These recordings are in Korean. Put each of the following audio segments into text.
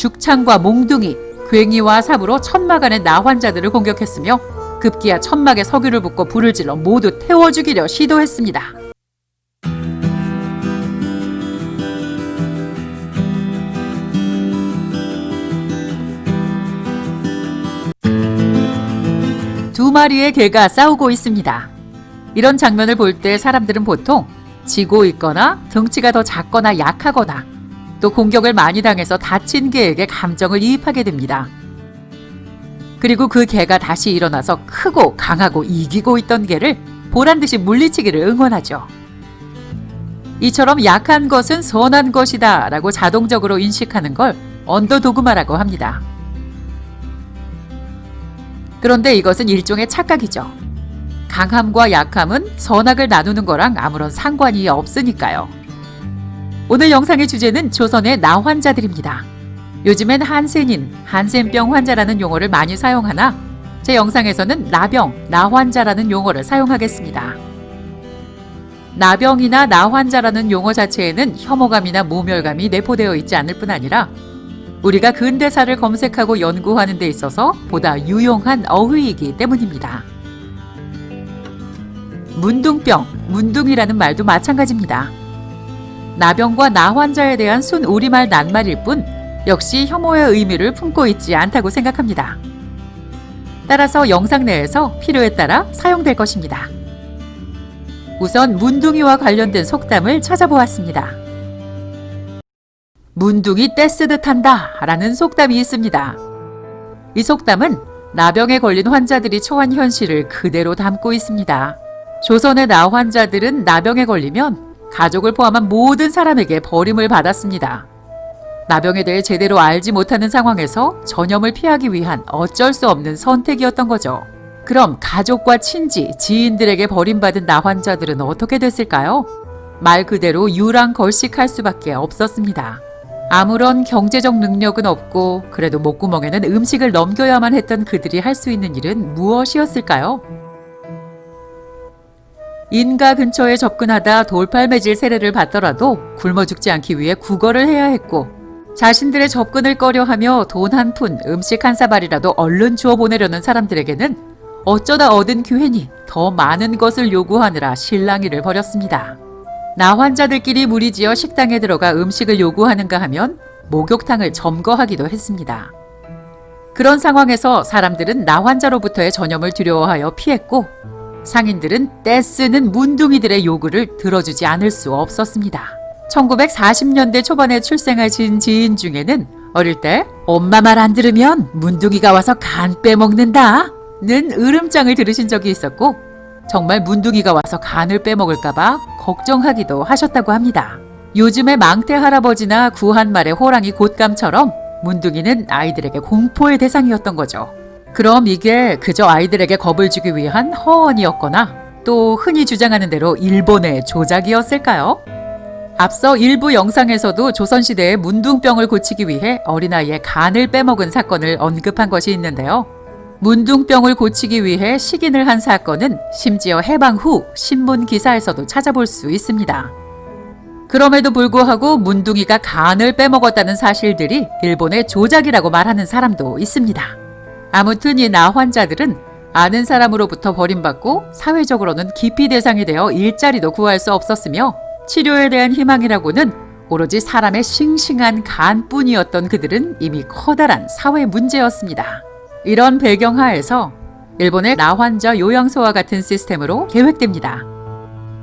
죽창과 몽둥이, 괭이와 삽으로 천막 안의 나 환자들을 공격했으며 급기야 천막에 석유를 붓고 불을 질러 모두 태워 죽이려 시도했습니다. 두 마리의 개가 싸우고 있습니다. 이런 장면을 볼 때 사람들은 보통 지고 있거나 덩치가 더 작거나 약하거나 또 공격을 많이 당해서 다친 개에게 감정을 이입하게 됩니다. 그리고 그 개가 다시 일어나서 크고 강하고 이기고 있던 개를 보란듯이 물리치기를 응원하죠. 이처럼 약한 것은 선한 것이다 라고 자동적으로 인식하는 걸 언더도그마라고 합니다. 그런데 이것은 일종의 착각이죠. 강함과 약함은 선악을 나누는 거랑 아무런 상관이 없으니까요. 오늘 영상의 주제는 조선의 나 환자들입니다. 요즘엔 한센인, 한센병 환자라는 용어를 많이 사용하나 제 영상에서는 나병, 나 환자라는 용어를 사용하겠습니다. 나병이나 나 환자라는 용어 자체에는 혐오감이나 모멸감이 내포되어 있지 않을 뿐 아니라 우리가 근대사를 검색하고 연구하는 데 있어서 보다 유용한 어휘이기 때문입니다. 문둥병, 문둥이라는 말도 마찬가지입니다. 나병과 나 환자에 대한 순 우리말 낱말일 뿐 역시 혐오의 의미를 품고 있지 않다고 생각합니다. 따라서 영상 내에서 필요에 따라 사용될 것입니다. 우선 문둥이와 관련된 속담을 찾아보았습니다. 문둥이 떼쓰듯 한다 라는 속담이 있습니다. 이 속담은 나병에 걸린 환자들이 처한 현실을 그대로 담고 있습니다. 조선의 나 환자들은 나병에 걸리면 가족을 포함한 모든 사람에게 버림을 받았습니다. 나병에 대해 제대로 알지 못하는 상황에서 전염을 피하기 위한 어쩔 수 없는 선택이었던 거죠. 그럼 가족과 친지, 지인들에게 버림받은 나 환자들은 어떻게 됐을까요? 말 그대로 유랑걸식할 수밖에 없었습니다. 아무런 경제적 능력은 없고 그래도 목구멍에는 음식을 넘겨야만 했던 그들이 할 수 있는 일은 무엇이었을까요? 인가 근처에 접근하다 돌팔매질 세례를 받더라도 굶어 죽지 않기 위해 구걸을 해야 했고 자신들의 접근을 꺼려하며 돈 한 푼, 음식 한 사발이라도 얼른 주워 보내려는 사람들에게는 어쩌다 얻은 기회니 더 많은 것을 요구하느라 실랑이를 벌였습니다. 나 환자들끼리 무리지어 식당에 들어가 음식을 요구하는가 하면 목욕탕을 점거하기도 했습니다. 그런 상황에서 사람들은 나 환자로부터의 전염을 두려워하여 피했고 상인들은 떼쓰는 문둥이들의 요구를 들어주지 않을 수 없었습니다. 1940년대 초반에 출생하신 지인 중에는 어릴 때 엄마 말 안 들으면 문둥이가 와서 간 빼먹는다 는 으름장을 들으신 적이 있었고 정말 문둥이가 와서 간을 빼먹을까봐 걱정하기도 하셨다고 합니다. 요즘의 망태 할아버지나 구한말의 호랑이 곶감처럼 문둥이는 아이들에게 공포의 대상이었던 거죠. 그럼 이게 그저 아이들에게 겁을 주기 위한 허언이었거나 또 흔히 주장하는 대로 일본의 조작이었을까요? 앞서 일부 영상에서도 조선시대의 문둥병을 고치기 위해 어린아이의 간을 빼먹은 사건을 언급한 것이 있는데요. 문둥병을 고치기 위해 식인을 한 사건은 심지어 해방 후 신문 기사에서도 찾아볼 수 있습니다. 그럼에도 불구하고 문둥이가 간을 빼먹었다는 사실들이 일본의 조작이라고 말하는 사람도 있습니다. 아무튼 이 나 환자들은 아는 사람으로부터 버림받고 사회적으로는 기피 대상이 되어 일자리도 구할 수 없었으며 치료에 대한 희망이라고는 오로지 사람의 싱싱한 간뿐이었던 그들은 이미 커다란 사회 문제였습니다. 이런 배경 하에서 일본의 나 환자 요양소와 같은 시스템으로 계획됩니다.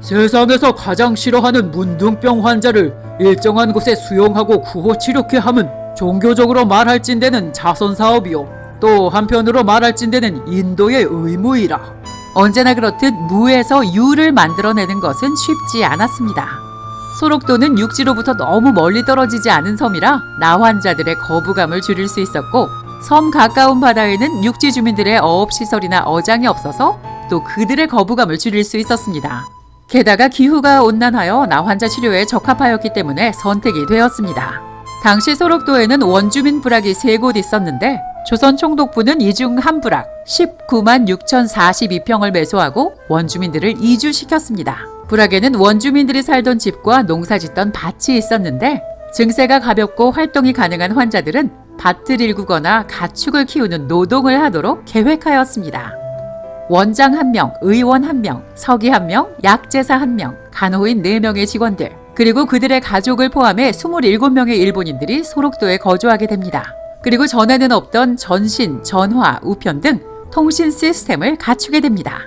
세상에서 가장 싫어하는 문둥병 환자를 일정한 곳에 수용하고 구호 치료케 함은 종교적으로 말할진대는 자선사업이요 또 한편으로 말할진대는 인도의 의무이라. 언제나 그렇듯 무에서 유를 만들어내는 것은 쉽지 않았습니다. 소록도는 육지로부터 너무 멀리 떨어지지 않은 섬이라 나 환자들의 거부감을 줄일 수 있었고 섬 가까운 바다에는 육지 주민들의 어업시설이나 어장이 없어서 또 그들의 거부감을 줄일 수 있었습니다. 게다가 기후가 온난하여 나 환자 치료에 적합하였기 때문에 선택이 되었습니다. 당시 소록도에는 원주민 부락이 3곳 있었는데 조선 총독부는 이 중 한 부락 19만 6,042평을 매수하고 원주민들을 이주시켰습니다. 부락에는 원주민들이 살던 집과 농사짓던 밭이 있었는데 증세가 가볍고 활동이 가능한 환자들은 밭을 일구거나 가축을 키우는 노동을 하도록 계획하였습니다. 원장 1명, 의원 1명, 서기 1명, 약제사 1명, 간호인 4명의 직원들, 그리고 그들의 가족을 포함해 27명의 일본인들이 소록도에 거주하게 됩니다. 그리고 전에는 없던 전신, 전화, 우편 등 통신 시스템을 갖추게 됩니다.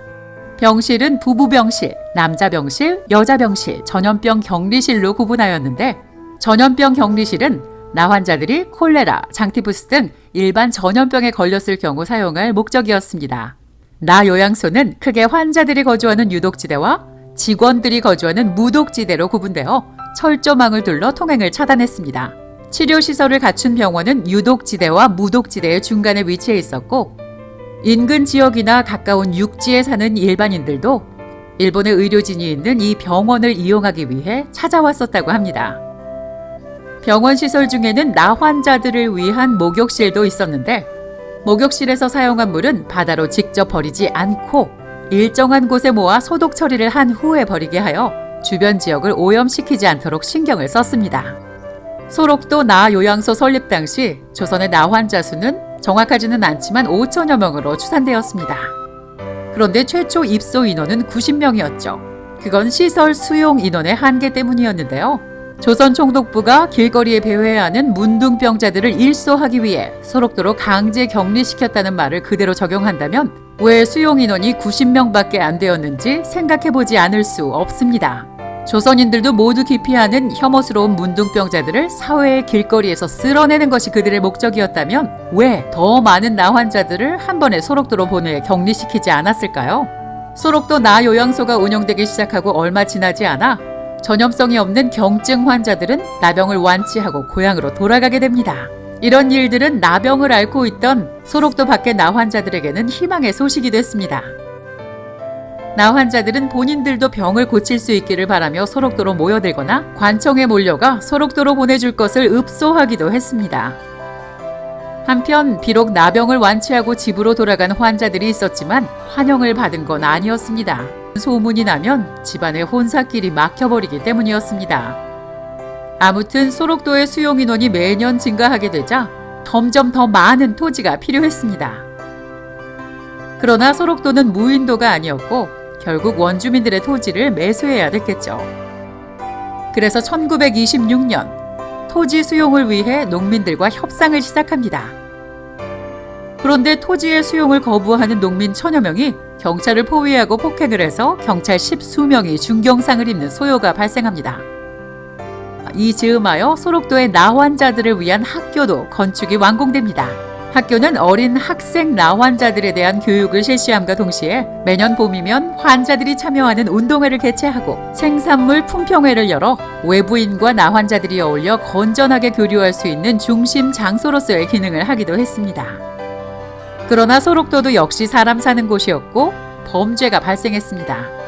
병실은 부부병실, 남자병실, 여자병실, 전염병 격리실로 구분하였는데 전염병 격리실은 나 환자들이 콜레라, 장티푸스 등 일반 전염병에 걸렸을 경우 사용할 목적이었습니다. 나 요양소는 크게 환자들이 거주하는 유독지대와 직원들이 거주하는 무독지대로 구분되어 철조망을 둘러 통행을 차단했습니다. 치료시설을 갖춘 병원은 유독지대와 무독지대의 중간에 위치해 있었고 인근 지역이나 가까운 육지에 사는 일반인들도 일본의 의료진이 있는 이 병원을 이용하기 위해 찾아왔었다고 합니다. 병원 시설 중에는 나 환자들을 위한 목욕실도 있었는데 목욕실에서 사용한 물은 바다로 직접 버리지 않고 일정한 곳에 모아 소독 처리를 한 후에 버리게 하여 주변 지역을 오염시키지 않도록 신경을 썼습니다. 소록도 나 요양소 설립 당시 조선의 나 환자 수는 정확하지는 않지만 5천여 명으로 추산되었습니다. 그런데 최초 입소 인원은 90명이었죠. 그건 시설 수용 인원의 한계 때문이었는데요. 조선 총독부가 길거리에 배회하는 문둥병자들을 일소하기 위해 소록도로 강제 격리시켰다는 말을 그대로 적용한다면 왜 수용 인원이 90명밖에 안 되었는지 생각해보지 않을 수 없습니다. 조선인들도 모두 기피하는 혐오스러운 문둥병자들을 사회의 길거리에서 쓸어내는 것이 그들의 목적이었다면 왜 더 많은 나 환자들을 한 번에 소록도로 보내 격리시키지 않았을까요? 소록도 나 요양소가 운영되기 시작하고 얼마 지나지 않아 전염성이 없는 경증 환자들은 나병을 완치하고 고향으로 돌아가게 됩니다. 이런 일들은 나병을 앓고 있던 소록도 밖의 나 환자들에게는 희망의 소식이 됐습니다. 나 환자들은 본인들도 병을 고칠 수 있기를 바라며 소록도로 모여들거나 관청에 몰려가 소록도로 보내줄 것을 읍소하기도 했습니다. 한편 비록 나병을 완치하고 집으로 돌아간 환자들이 있었지만 환영을 받은 건 아니었습니다. 소문이 나면 집안의 혼사길이 막혀버리기 때문이었습니다. 아무튼 소록도의 수용 인원이 매년 증가하게 되자 점점 더 많은 토지가 필요했습니다. 그러나 소록도는 무인도가 아니었고 결국 원주민들의 토지를 매수해야 됐겠죠. 그래서 1926년 토지 수용을 위해 농민들과 협상을 시작합니다. 그런데 토지의 수용을 거부하는 농민 1000여 명이 경찰을 포위하고 폭행을 해서 경찰 10수명이 중경상을 입는 소요가 발생합니다. 이 즈음하여 소록도의 나 환자들을 위한 학교도 건축이 완공됩니다. 학교는 어린 학생 나 환자들에 대한 교육을 실시함과 동시에 매년 봄이면 환자들이 참여하는 운동회를 개최하고 생산물 품평회를 열어 외부인과 나 환자들이 어울려 건전하게 교류할 수 있는 중심 장소로서의 기능을 하기도 했습니다. 그러나 소록도도 역시 사람 사는 곳이었고 범죄가 발생했습니다.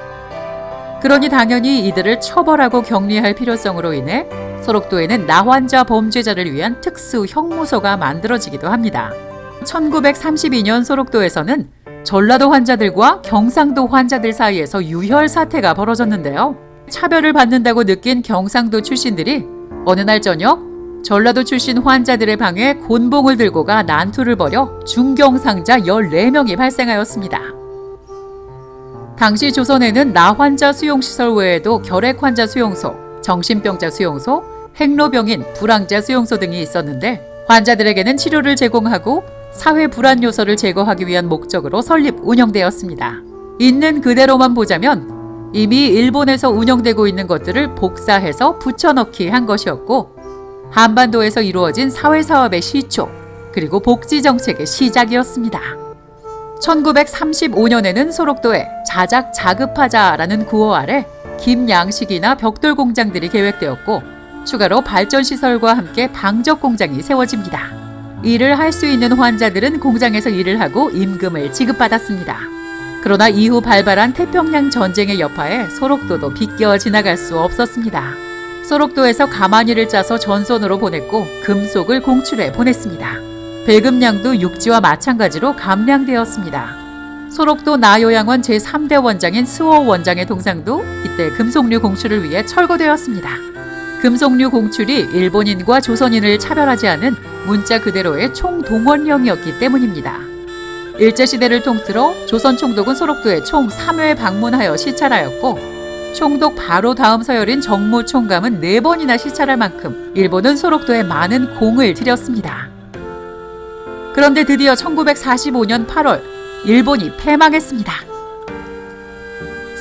그러니 당연히 이들을 처벌하고 격리할 필요성으로 인해 소록도에는 나 환자 범죄자를 위한 특수 형무소가 만들어지기도 합니다. 1932년 소록도에서는 전라도 환자들과 경상도 환자들 사이에서 유혈 사태가 벌어졌는데요. 차별을 받는다고 느낀 경상도 출신들이 어느 날 저녁 전라도 출신 환자들의 방에 곤봉을 들고 가 난투를 벌여 중경상자 14명이 발생하였습니다. 당시 조선에는 나 환자 수용시설 외에도 결핵 환자 수용소, 정신병자 수용소, 행로병인, 불황자 수용소 등이 있었는데 환자들에게는 치료를 제공하고 사회 불안 요소를 제거하기 위한 목적으로 설립, 운영되었습니다. 있는 그대로만 보자면 이미 일본에서 운영되고 있는 것들을 복사해서 붙여넣기 한 것이었고 한반도에서 이루어진 사회사업의 시초, 그리고 복지정책의 시작이었습니다. 1935년에는 소록도에 자작 자급하자라는 구호 아래 김양식이나 벽돌 공장들이 계획되었고 추가로 발전시설과 함께 방적 공장이 세워집니다. 일을 할 수 있는 환자들은 공장에서 일을 하고 임금을 지급받았습니다. 그러나 이후 발발한 태평양 전쟁의 여파에 소록도도 비껴 지나갈 수 없었습니다. 소록도에서 가마니를 짜서 전선으로 보냈고 금속을 공출해 보냈습니다. 배급량도 육지와 마찬가지로 감량되었습니다. 소록도 나요양원 제3대 원장인 스오 원장의 동상도 이때 금속류 공출을 위해 철거되었습니다. 금속류 공출이 일본인과 조선인을 차별하지 않은 문자 그대로의 총동원령이었기 때문입니다. 일제시대를 통틀어 조선 총독은 소록도에 총 3회 방문하여 시찰하였고 총독 바로 다음 서열인 정무총감은 4번이나 시찰할 만큼 일본은 소록도에 많은 공을 들였습니다. 그런데 드디어 1945년 8월 일본이 패망했습니다.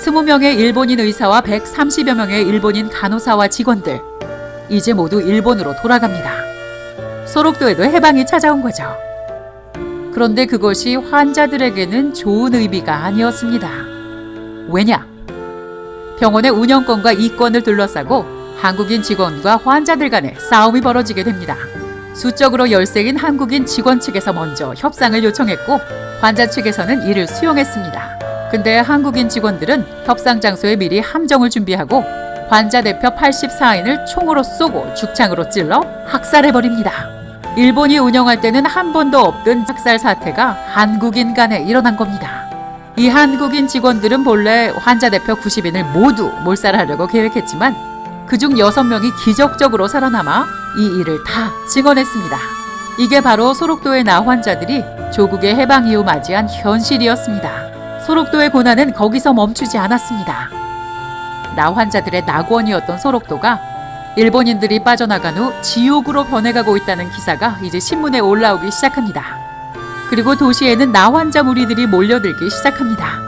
20명의 일본인 의사와 130여 명의 일본인 간호사와 직원들, 이제 모두 일본으로 돌아갑니다. 소록도에도 해방이 찾아온 거죠. 그런데 그것이 환자들에게는 좋은 의미가 아니었습니다. 왜냐? 병원의 운영권과 이권을 둘러싸고 한국인 직원과 환자들 간에 싸움이 벌어지게 됩니다. 수적으로 열세인 한국인 직원 측에서 먼저 협상을 요청했고 환자 측에서는 이를 수용했습니다. 근데 한국인 직원들은 협상 장소에 미리 함정을 준비하고 환자 대표 84인을 총으로 쏘고 죽창으로 찔러 학살해버립니다. 일본이 운영할 때는 한 번도 없던 학살 사태가 한국인 간에 일어난 겁니다. 이 한국인 직원들은 본래 환자 대표 90인을 모두 몰살하려고 계획했지만 그중 6명이 기적적으로 살아남아 이 일을 다 증언했습니다. 이게 바로 소록도의 나환자들이 조국의 해방 이후 맞이한 현실이었습니다. 소록도의 고난은 거기서 멈추지 않았습니다. 나환자들의 낙원이었던 소록도가 일본인들이 빠져나간 후 지옥으로 변해가고 있다는 기사가 이제 신문에 올라오기 시작합니다. 그리고 도시에는 나환자 무리들이 몰려들기 시작합니다.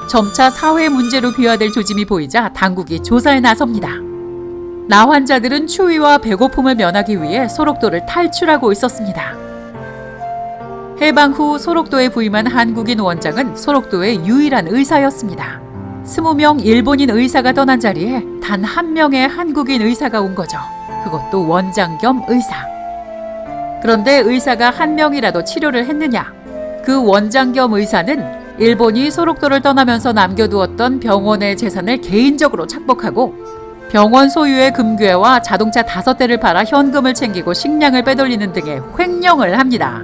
점차 사회 문제로 비화될 조짐이 보이자 당국이 조사에 나섭니다. 나환자들은 추위와 배고픔을 면하기 위해 소록도를 탈출하고 있었습니다. 해방 후 소록도에 부임한 한국인 원장은 소록도의 유일한 의사였습니다. 20명 일본인 의사가 떠난 자리에 단 한 명의 한국인 의사가 온 거죠. 그것도 원장 겸 의사. 그런데 의사가 한 명이라도 치료를 했느냐? 그 원장 겸 의사는 일본이 소록도를 떠나면서 남겨두었던 병원의 재산을 개인적으로 착복하고 병원 소유의 금괴와 자동차 5대를 팔아 현금을 챙기고 식량을 빼돌리는 등의 횡령을 합니다.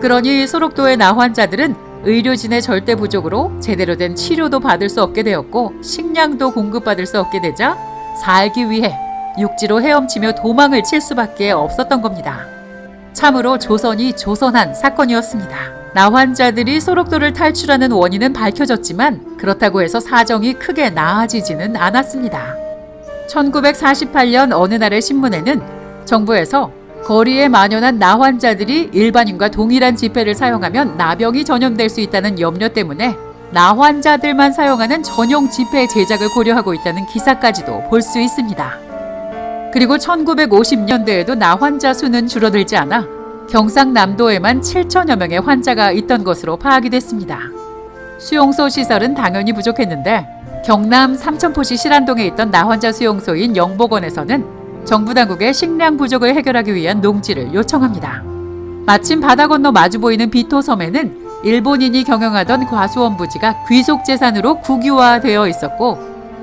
그러니 소록도의 나환자들은 의료진의 절대 부족으로 제대로 된 치료도 받을 수 없게 되었고 식량도 공급받을 수 없게 되자 살기 위해 육지로 헤엄치며 도망을 칠 수밖에 없었던 겁니다. 참으로 조선이 조선한 사건이었습니다. 나환자들이 소록도를 탈출하는 원인은 밝혀졌지만 그렇다고 해서 사정이 크게 나아지지는 않았습니다. 1948년 어느 날의 신문에는 정부에서 거리에 만연한 나환자들이 일반인과 동일한 지폐를 사용하면 나병이 전염될 수 있다는 염려 때문에 나환자들만 사용하는 전용 지폐 제작을 고려하고 있다는 기사까지도 볼 수 있습니다. 그리고 1950년대에도 나환자 수는 줄어들지 않아 경상남도에만 7천여 명의 환자가 있던 것으로 파악이 됐습니다. 수용소 시설은 당연히 부족했는데 경남 삼천포시 실안동에 있던 나환자 수용소인 영복원에서는 정부 당국의 식량 부족을 해결하기 위한 농지를 요청합니다. 마침 바다 건너 마주 보이는 비토섬에는 일본인이 경영하던 과수원 부지가 귀속재산으로 국유화되어 있었고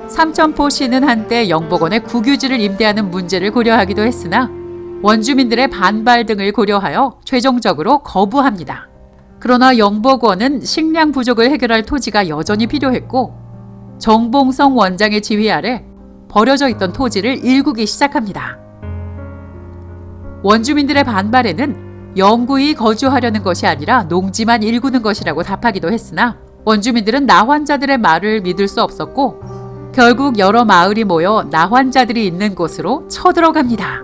삼천포시는 한때 영복원의 국유지를 임대하는 문제를 고려하기도 했으나 원주민들의 반발 등을 고려하여 최종적으로 거부합니다. 그러나 영복원은 식량 부족을 해결할 토지가 여전히 필요했고 정봉성 원장의 지휘 아래 버려져 있던 토지를 일구기 시작합니다. 원주민들의 반발에는 영구히 거주하려는 것이 아니라 농지만 일구는 것이라고 답하기도 했으나 원주민들은 나환자들의 말을 믿을 수 없었고 결국 여러 마을이 모여 나환자들이 있는 곳으로 쳐들어갑니다.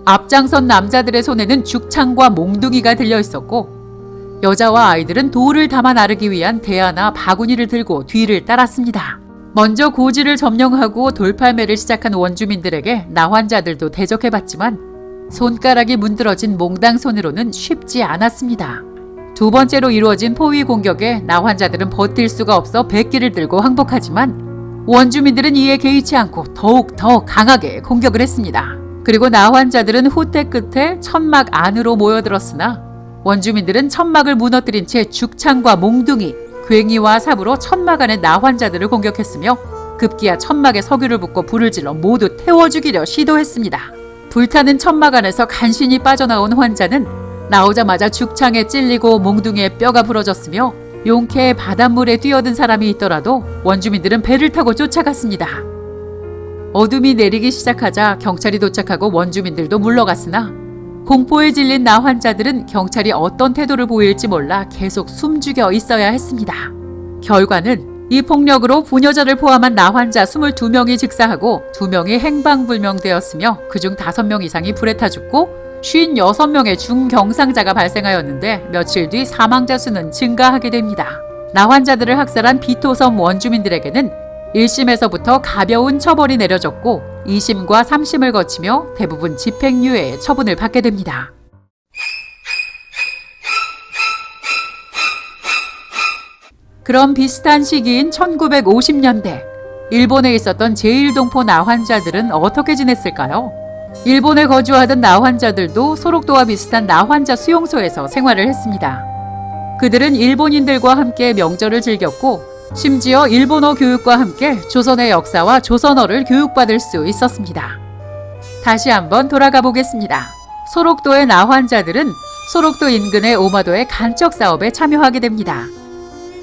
앞장선 남자들의 손에는 죽창과 몽둥이가 들려 있었고 여자와 아이들은 돌을 담아 나르기 위한 대야나 바구니를 들고 뒤를 따랐습니다. 먼저 고지를 점령하고 돌팔매를 시작한 원주민들에게 나환자들도 대적해봤지만 손가락이 문드러진 몽당손으로는 쉽지 않았습니다. 두 번째로 이루어진 포위 공격에 나환자들은 버틸 수가 없어 백기를 들고 항복하지만 원주민들은 이에 개의치 않고 더욱 더 강하게 공격을 했습니다. 그리고 나환자들은 후퇴 끝에 천막 안으로 모여들었으나 원주민들은 천막을 무너뜨린 채 죽창과 몽둥이, 괭이와 삽으로 천막 안의 나환자들을 공격했으며 급기야 천막에 석유를 붓고 불을 질러 모두 태워 죽이려 시도했습니다. 불타는 천막 안에서 간신히 빠져나온 환자는 나오자마자 죽창에 찔리고 몽둥이에 뼈가 부러졌으며 용케 바닷물에 뛰어든 사람이 있더라도 원주민들은 배를 타고 쫓아갔습니다. 어둠이 내리기 시작하자 경찰이 도착하고 원주민들도 물러갔으나 공포에 질린 나 환자들은 경찰이 어떤 태도를 보일지 몰라 계속 숨죽여 있어야 했습니다. 결과는 이 폭력으로 부녀자를 포함한 나 환자 22명이 즉사하고 2명이 행방불명되었으며 그중 5명 이상이 불에 타 죽고 56명의 중경상자가 발생하였는데 며칠 뒤 사망자 수는 증가하게 됩니다. 나 환자들을 학살한 비토섬 원주민들에게는 1심에서부터 가벼운 처벌이 내려졌고 2심과 3심을 거치며 대부분 집행유예의 처분을 받게 됩니다. 그런 비슷한 시기인 1950년대, 일본에 있었던 제1동포 나 환자들은 어떻게 지냈을까요? 일본에 거주하던 나 환자들도 소록도와 비슷한 나 환자 수용소에서 생활을 했습니다. 그들은 일본인들과 함께 명절을 즐겼고 심지어 일본어 교육과 함께 조선의 역사와 조선어를 교육받을 수 있었습니다. 다시 한번 돌아가 보겠습니다. 소록도의 나 환자들은 소록도 인근의 오마도의 간척 사업에 참여하게 됩니다.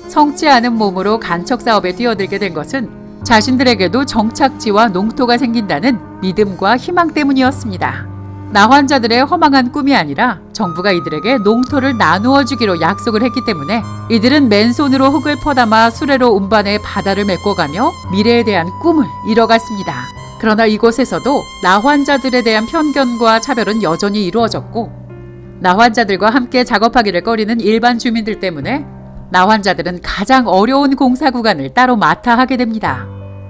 성치 않은 몸으로 간척 사업에 뛰어들게 된 것은 자신들에게도 정착지와 농토가 생긴다는 믿음과 희망 때문이었습니다. 나 환자들의 허망한 꿈이 아니라 정부가 이들에게 농토를 나누어 주기로 약속을 했기 때문에 이들은 맨손으로 흙을 퍼담아 수레로 운반해 바다를 메꿔가며 미래에 대한 꿈을 이뤄갔습니다. 그러나 이곳에서도 나 환자들에 대한 편견과 차별은 여전히 이루어졌고 나 환자들과 함께 작업하기를 꺼리는 일반 주민들 때문에 나 환자들은 가장 어려운 공사 구간을 따로 맡아 하게 됩니다.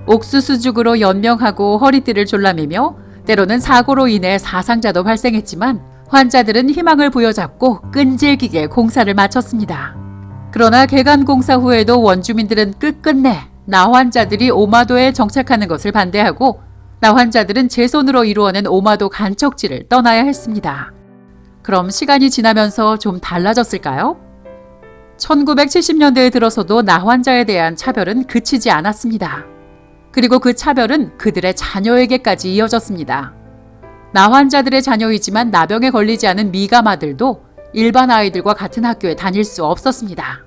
옥수수죽으로 연명하고 허리띠를 졸라매며 때로는 사고로 인해 사상자도 발생했지만 환자들은 희망을 부여잡고 끈질기게 공사를 마쳤습니다. 그러나 개간 공사 후에도 원주민들은 끝끝내 나 환자들이 오마도에 정착하는 것을 반대하고 나 환자들은 제 손으로 이루어낸 오마도 간척지를 떠나야 했습니다. 그럼 시간이 지나면서 좀 달라졌을까요? 1970년대에 들어서도 나 환자에 대한 차별은 그치지 않았습니다. 그리고 그 차별은 그들의 자녀에게까지 이어졌습니다. 나 환자들의 자녀이지만 나병에 걸리지 않은 미가마들도 일반 아이들과 같은 학교에 다닐 수 없었습니다.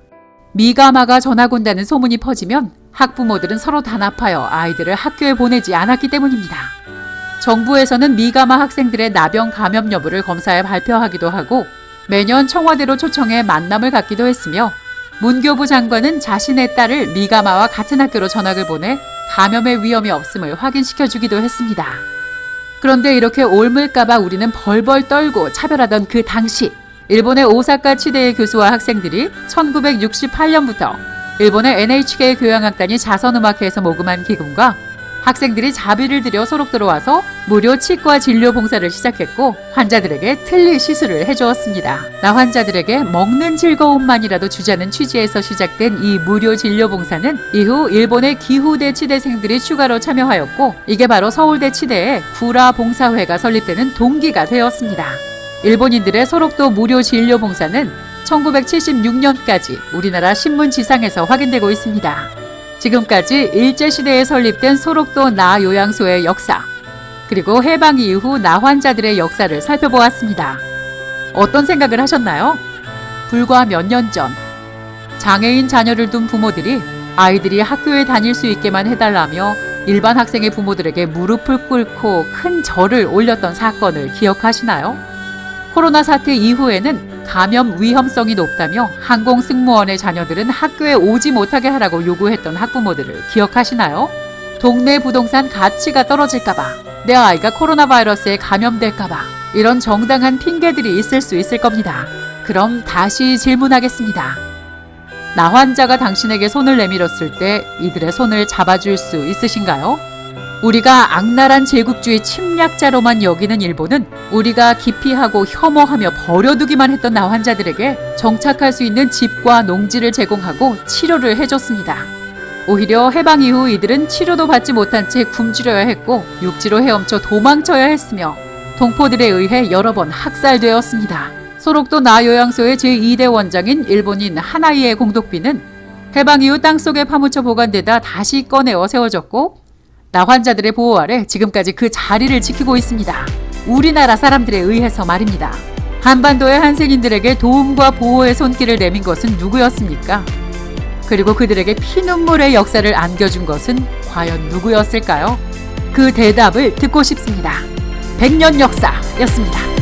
미가마가 전학 온다는 소문이 퍼지면 학부모들은 서로 단합하여 아이들을 학교에 보내지 않았기 때문입니다. 정부에서는 미가마 학생들의 나병 감염 여부를 검사해 발표하기도 하고 매년 청와대로 초청해 만남을 갖기도 했으며 문교부 장관은 자신의 딸을 미가마와 같은 학교로 전학을 보내 감염의 위험이 없음을 확인시켜주기도 했습니다. 그런데 이렇게 옮을까봐 우리는 벌벌 떨고 차별하던 그 당시 일본의 오사카 치대의 교수와 학생들이 1968년부터 일본의 NHK 교양악단이 자선음악회에서 모금한 기금과 학생들이 자비를 들여 소록도로 와서 무료 치과 진료 봉사를 시작했고 환자들에게 틀니 시술을 해주었습니다. 나 환자들에게 먹는 즐거움만이라도 주자는 취지에서 시작된 이 무료 진료 봉사는 이후 일본의 기후대 치대생들이 추가로 참여하였고 이게 바로 서울대 치대의 구라 봉사회가 설립되는 동기가 되었습니다. 일본인들의 소록도 무료 진료 봉사는 1976년까지 우리나라 신문지상에서 확인되고 있습니다. 지금까지 일제시대에 설립된 소록도 나 요양소의 역사, 그리고 해방 이후 나 환자들의 역사를 살펴보았습니다. 어떤 생각을 하셨나요? 불과 몇 년 전, 장애인 자녀를 둔 부모들이 아이들이 학교에 다닐 수 있게만 해달라며 일반 학생의 부모들에게 무릎을 꿇고 큰 절을 올렸던 사건을 기억하시나요? 코로나 사태 이후에는 감염 위험성이 높다며 항공승무원의 자녀들은 학교에 오지 못하게 하라고 요구했던 학부모들을 기억하시나요? 동네 부동산 가치가 떨어질까봐, 내 아이가 코로나 바이러스에 감염될까봐 이런 정당한 핑계들이 있을 수 있을 겁니다. 그럼 다시 질문하겠습니다. 나 환자가 당신에게 손을 내밀었을 때 이들의 손을 잡아줄 수 있으신가요? 우리가 악랄한 제국주의 침략자로만 여기는 일본은 우리가 기피하고 혐오하며 버려두기만 했던 나 환자들에게 정착할 수 있는 집과 농지를 제공하고 치료를 해줬습니다. 오히려 해방 이후 이들은 치료도 받지 못한 채 굶주려야 했고 육지로 헤엄쳐 도망쳐야 했으며 동포들에 의해 여러 번 학살되었습니다. 소록도 나 요양소의 제2대 원장인 일본인 하나이의 공독비는 해방 이후 땅속에 파묻혀 보관되다 다시 꺼내어 세워졌고 나 환자들의 보호 아래 지금까지 그 자리를 지키고 있습니다. 우리나라 사람들에 의해서 말입니다. 한반도의 한생인들에게 도움과 보호의 손길을 내민 것은 누구였습니까? 그리고 그들에게 피눈물의 역사를 안겨준 것은 과연 누구였을까요? 그 대답을 듣고 싶습니다. 100년 역사였습니다.